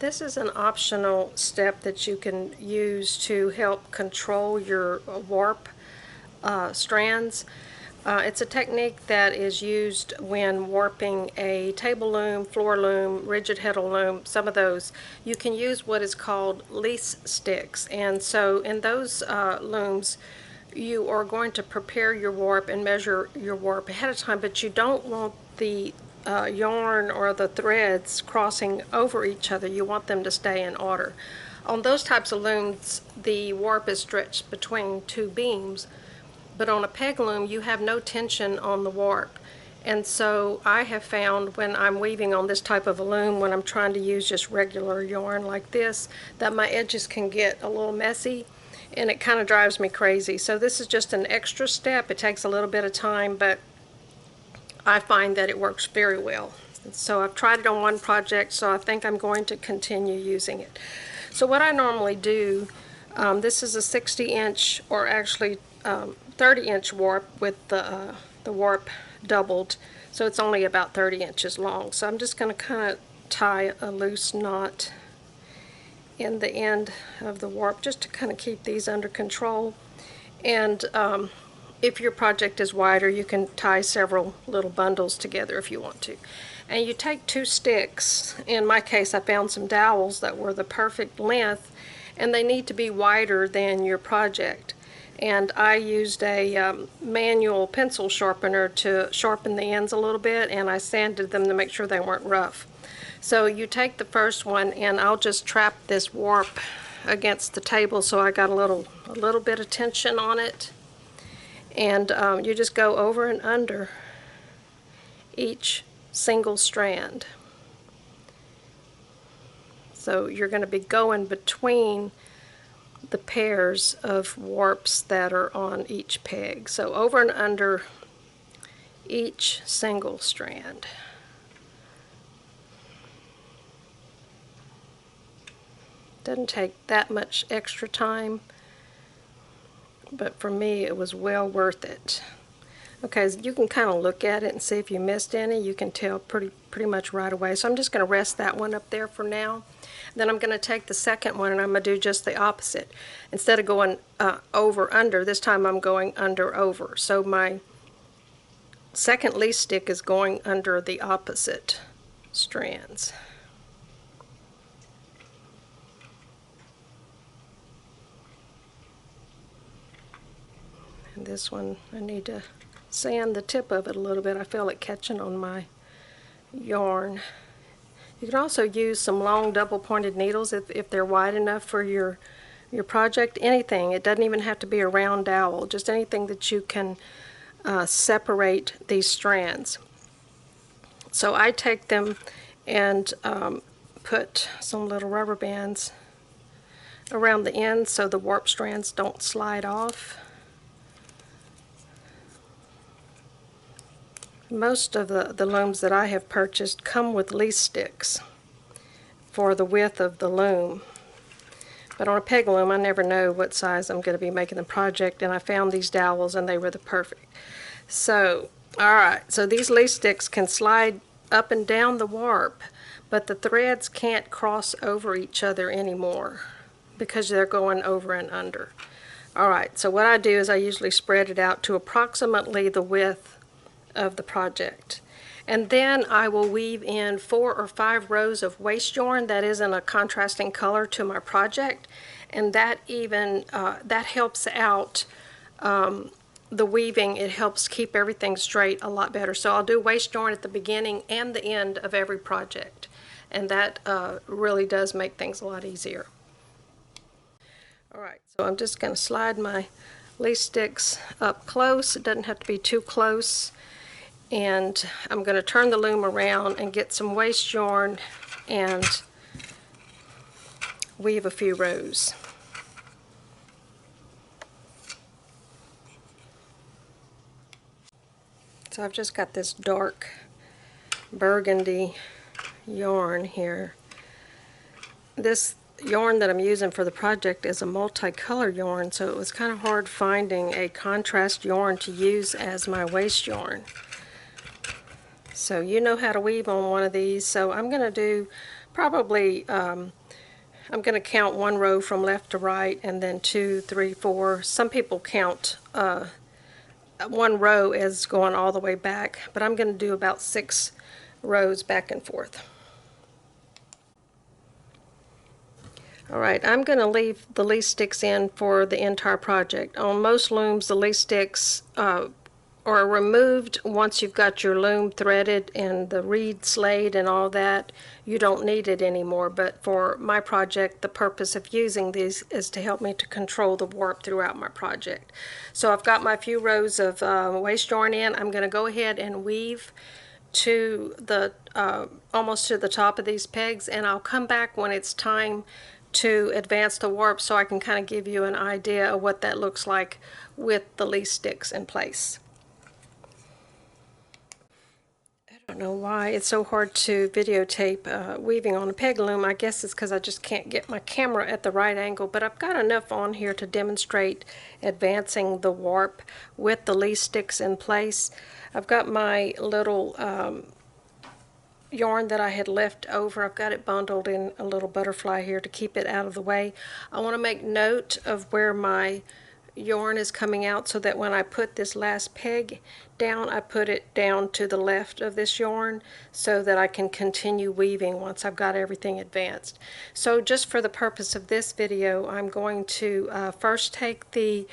This is an optional step that you can use to help control your warp strands. It's a technique that is used when warping a table loom, floor loom, rigid heddle loom, some of those. You can use what is called lease sticks, and so in those looms you are going to prepare your warp and measure your warp ahead of time, but you don't want the yarn or the threads crossing over each other. You want them to stay in order. On those types of looms, the warp is stretched between two beams, but on a peg loom you have no tension on the warp. And so I have found when I'm weaving on this type of a loom, when I'm trying to use just regular yarn like this, that my edges can get a little messy and it kind of drives me crazy. So this is just an extra step. It takes a little bit of time, but I find that it works very well. So I've tried it on one project, so I think I'm going to continue using it. So what I normally do, this is a 60-inch or actually 30-inch warp with the warp doubled, so it's only about 30 inches long. So I'm just going to kind of tie a loose knot in the end of the warp just to kind of keep these under control. And if your project is wider, you can tie several little bundles together if you want to. And you take two sticks. In my case, I found some dowels that were the perfect length, and they need to be wider than your project. And I used a manual pencil sharpener to sharpen the ends a little bit, and I sanded them to make sure they weren't rough. So you take the first one, and I'll just trap this warp against the table so I got a little bit of tension on it. And you just go over and under each single strand. So you're going to be going between the pairs of warps that are on each peg. So over and under each single strand. Doesn't take that much extra time, but for me it was well worth it. Okay, so you can kind of look at it and see if you missed any. You can tell pretty much right away. So I'm just going to rest that one up there for now. Then I'm going to take the second one and I'm going to do just the opposite. Instead of going over under, this time I'm going under over. So my second lease stick is going under the opposite strands. And this one, I need to sand the tip of it a little bit. I feel it catching on my yarn. You can also use some long double-pointed needles if they're wide enough for your project. Anything. It doesn't even have to be a round dowel. Just anything that you can separate these strands. So I take them and put some little rubber bands around the ends so the warp strands don't slide off. Most of the looms that I have purchased come with lease sticks for the width of the loom. But on a peg loom, I never know what size I'm going to be making the project, and I found these dowels and they were the perfect. So, alright, so these lease sticks can slide up and down the warp, but the threads can't cross over each other anymore because they're going over and under. Alright, so what I do is I usually spread it out to approximately the width of the project, and then I will weave in 4 or 5 rows of waste yarn that is in a contrasting color to my project, and that even that helps out the weaving. It helps keep everything straight a lot better. So I'll do waste yarn at the beginning and the end of every project, and that really does make things a lot easier. Alright, so I'm just going to slide my lease sticks up close. It doesn't have to be too close. And I'm going to turn the loom around and get some waste yarn and weave a few rows. So I've just got this dark burgundy yarn here. This yarn that I'm using for the project is a multicolored yarn, so it was kind of hard finding a contrast yarn to use as my waste yarn. So you know how to weave on one of these. So I'm going to do probably, I'm going to count one row from left to right, and then 2, 3, 4. Some people count one row as going all the way back, but I'm going to do about 6 rows back and forth. Alright, I'm going to leave the lease sticks in for the entire project. On most looms, the lease sticks are removed once you've got your loom threaded and the reed slayed and all that. You don't need it anymore, but for my project, the purpose of using these is to help me to control the warp throughout my project. So I've got my few rows of waste yarn in. I'm going to go ahead and weave to the almost to the top of these pegs, and I'll come back when it's time to advance the warp so I can kind of give you an idea of what that looks like with the lease sticks in place. I don't know why it's so hard to videotape weaving on a peg loom. I guess it's because I just can't get my camera at the right angle, but I've got enough on here to demonstrate advancing the warp with the lease sticks in place. I've got my little yarn that I had left over. I've got it bundled in a little butterfly here to keep it out of the way. I want to make note of where my yarn is coming out so that when I put this last peg down, I put it down to the left of this yarn so that I can continue weaving once I've got everything advanced. So just for the purpose of this video, I'm going to first take the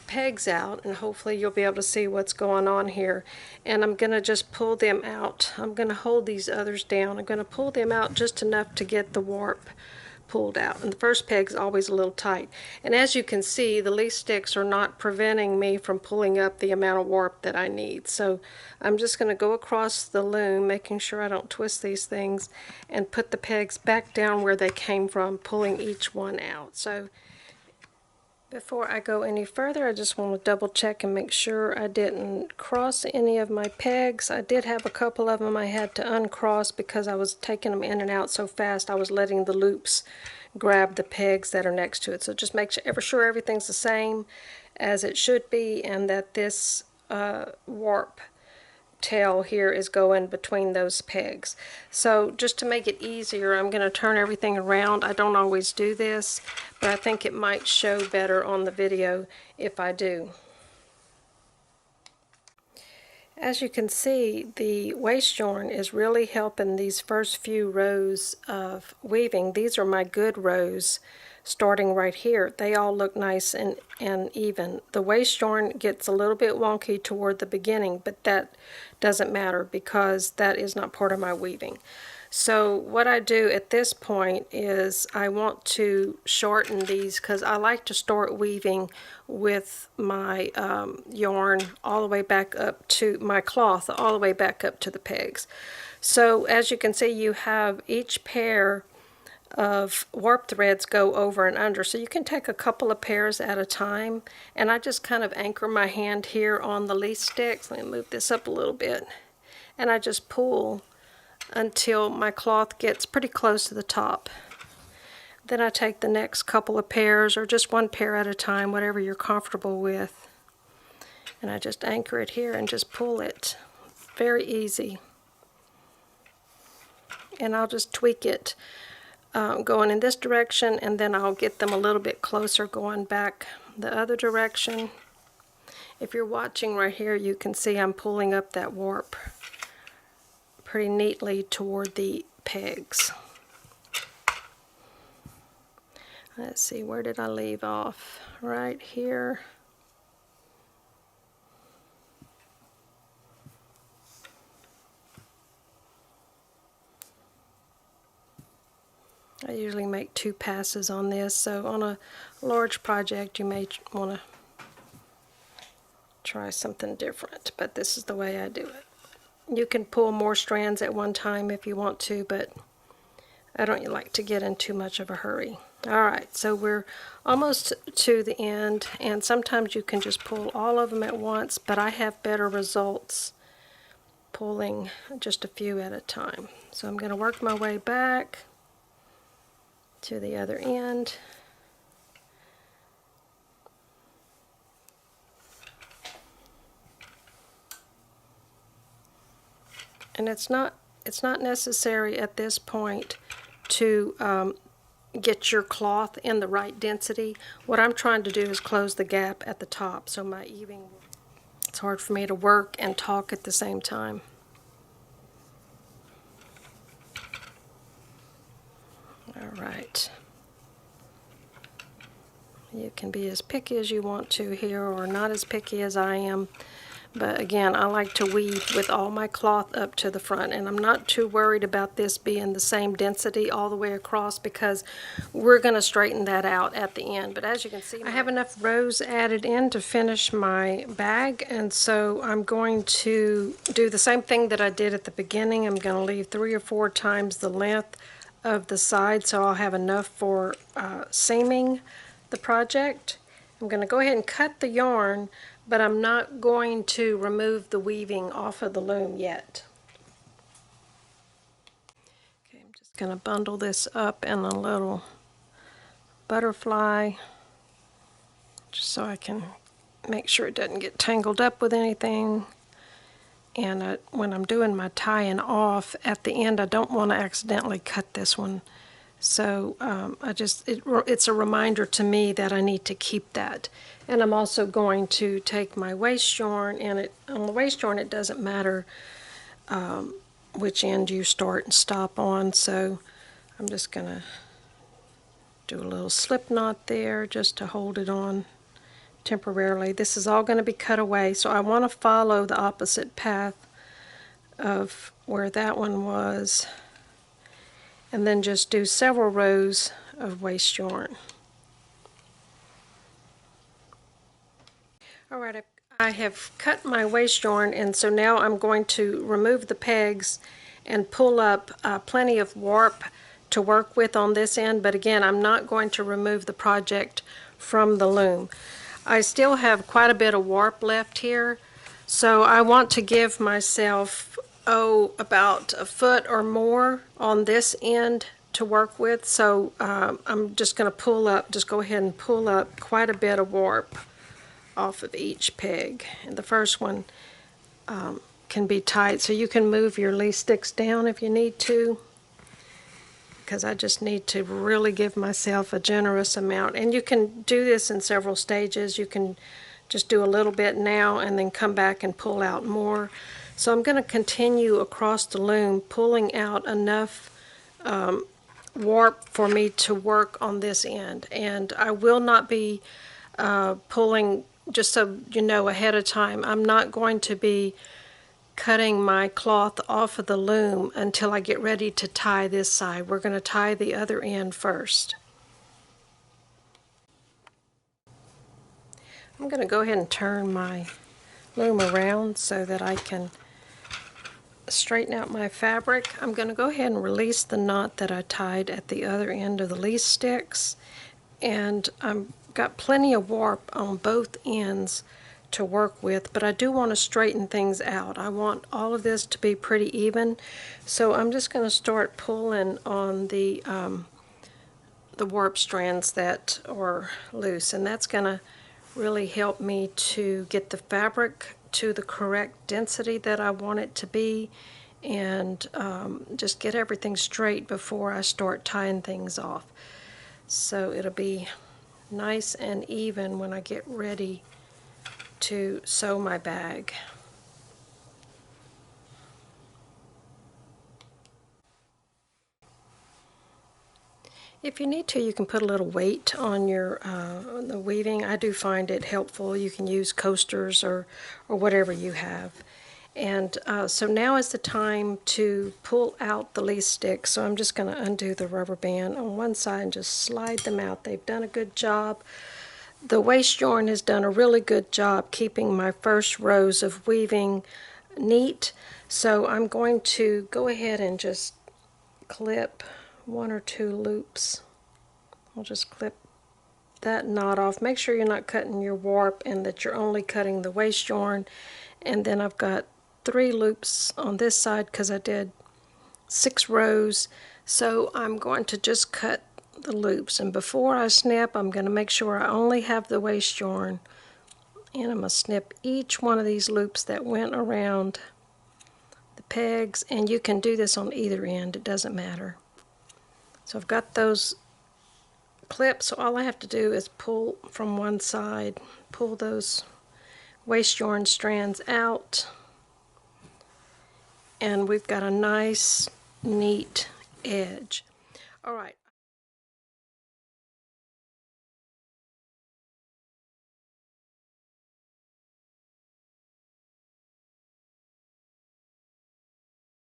pegs out, and hopefully you'll be able to see what's going on here, and I'm going to just pull them out. I'm going to hold these others down. I'm going to pull them out just enough to get the warp pulled out, and the first peg's always a little tight, and as you can see, the lease sticks are not preventing me from pulling up the amount of warp that I need. So I'm just going to go across the loom, making sure I don't twist these things, and put the pegs back down where they came from, pulling each one out. So before I go any further, I just want to double check and make sure I didn't cross any of my pegs. I did have a couple of them I had to uncross because I was taking them in and out so fast I was letting the loops grab the pegs that are next to it. So just make sure everything's the same as it should be, and that this warp tail here is going between those pegs. So just to make it easier, I'm going to turn everything around. I don't always do this, but I think it might show better on the video if I do. As you can see, the waste yarn is really helping these first few rows of weaving. These are my good rows starting right here. They all look nice and even. The waste yarn gets a little bit wonky toward the beginning, but that doesn't matter because that is not part of my weaving. So what I do at this point is I want to shorten these because I like to start weaving with my yarn all the way back up to my cloth, all the way back up to the pegs. So as you can see, you have each pair of warp threads go over and under, so you can take a couple of pairs at a time, and I just kind of anchor my hand here on the lease sticks. Let me move this up a little bit, and I just pull until my cloth gets pretty close to the top. Then I take the next couple of pairs, or just one pair at a time, whatever you're comfortable with, and I just anchor it here and just pull it. Very easy. And I'll just tweak it going in this direction, and then I'll get them a little bit closer going back the other direction. If you're watching right here, you can see I'm pulling up that warp pretty neatly toward the pegs. Let's see, where did I leave off? Right here. I usually make 2 passes on this, so on a large project you may want to try something different, but this is the way I do it. You can pull more strands at one time if you want to, but I don't like to get in too much of a hurry. Alright, so we're almost to the end, and sometimes you can just pull all of them at once, but I have better results pulling just a few at a time. So I'm going to work my way back to the other end. And it's not necessary at this point to get your cloth in the right density, what I'm trying to do is close the gap at the top so my eaving, it's hard for me to work and talk at the same time. All right. You can be as picky as you want to here, or not as picky as I am. But again, I like to weave with all my cloth up to the front, and I'm not too worried about this being the same density all the way across because we're going to straighten that out at the end. But as you can see, I have enough rows added in to finish my bag, and so I'm going to do the same thing that I did at the beginning. I'm going to leave 3 or 4 times the length of the side so I'll have enough for seaming the project. I'm going to go ahead and cut the yarn, but I'm not going to remove the weaving off of the loom yet. Okay, I'm just going to bundle this up in a little butterfly just so I can make sure it doesn't get tangled up with anything. And when I'm doing my tying off at the end, I don't want to accidentally cut this one. So it's a reminder to me that I need to keep that. And I'm also going to take my waste yarn, and on the waste yarn it doesn't matter which end you start and stop on, so I'm just going to do a little slip knot there just to hold it on temporarily. This is all going to be cut away, so I want to follow the opposite path of where that one was, and then just do several rows of waste yarn. Alright, I have cut my waste yarn, and so now I'm going to remove the pegs and pull up plenty of warp to work with on this end, but again, I'm not going to remove the project from the loom. I still have quite a bit of warp left here, so I want to give myself about a foot or more on this end to work with, so I'm just going to go ahead and pull up quite a bit of warp off of each peg. And the first one can be tight, so you can move your lease sticks down if you need to, because I just need to really give myself a generous amount. And you can do this in several stages. You can just do a little bit now and then come back and pull out more. So I'm going to continue across the loom, pulling out enough warp for me to work on this end. And I will not be pulling, just so you know ahead of time, I'm not going to be cutting my cloth off of the loom until I get ready to tie this side. We're going to tie the other end first. I'm going to go ahead and turn my loom around so that I can straighten out my fabric. I'm going to go ahead and release the knot that I tied at the other end of the lease sticks, and I've got plenty of warp on both ends to work with, but I do want to straighten things out. I want all of this to be pretty even, so I'm just going to start pulling on the warp strands that are loose, and that's going to really help me to get the fabric to the correct density that I want it to be, and just get everything straight before I start tying things off. So it'll be nice and even when I get ready to sew my bag. If you need to, you can put a little weight on your the weaving. I do find it helpful. You can use coasters or whatever you have. And so now is the time to pull out the lease sticks. So I'm just going to undo the rubber band on one side and just slide them out. They've done a good job. The waste yarn has done a really good job keeping my first rows of weaving neat. So I'm going to go ahead and just clip 1 or 2 loops. I'll just clip that knot off. Make sure you're not cutting your warp and that you're only cutting the waste yarn. And then I've got 3 loops on this side because I did 6 rows. So I'm going to just cut the loops, and before I snip, I'm going to make sure I only have the waste yarn, and I'm going to snip each one of these loops that went around the pegs, and you can do this on either end, it doesn't matter. So I've got those clips, so all I have to do is pull from one side, pull those waste yarn strands out, and we've got a nice, neat edge. All right,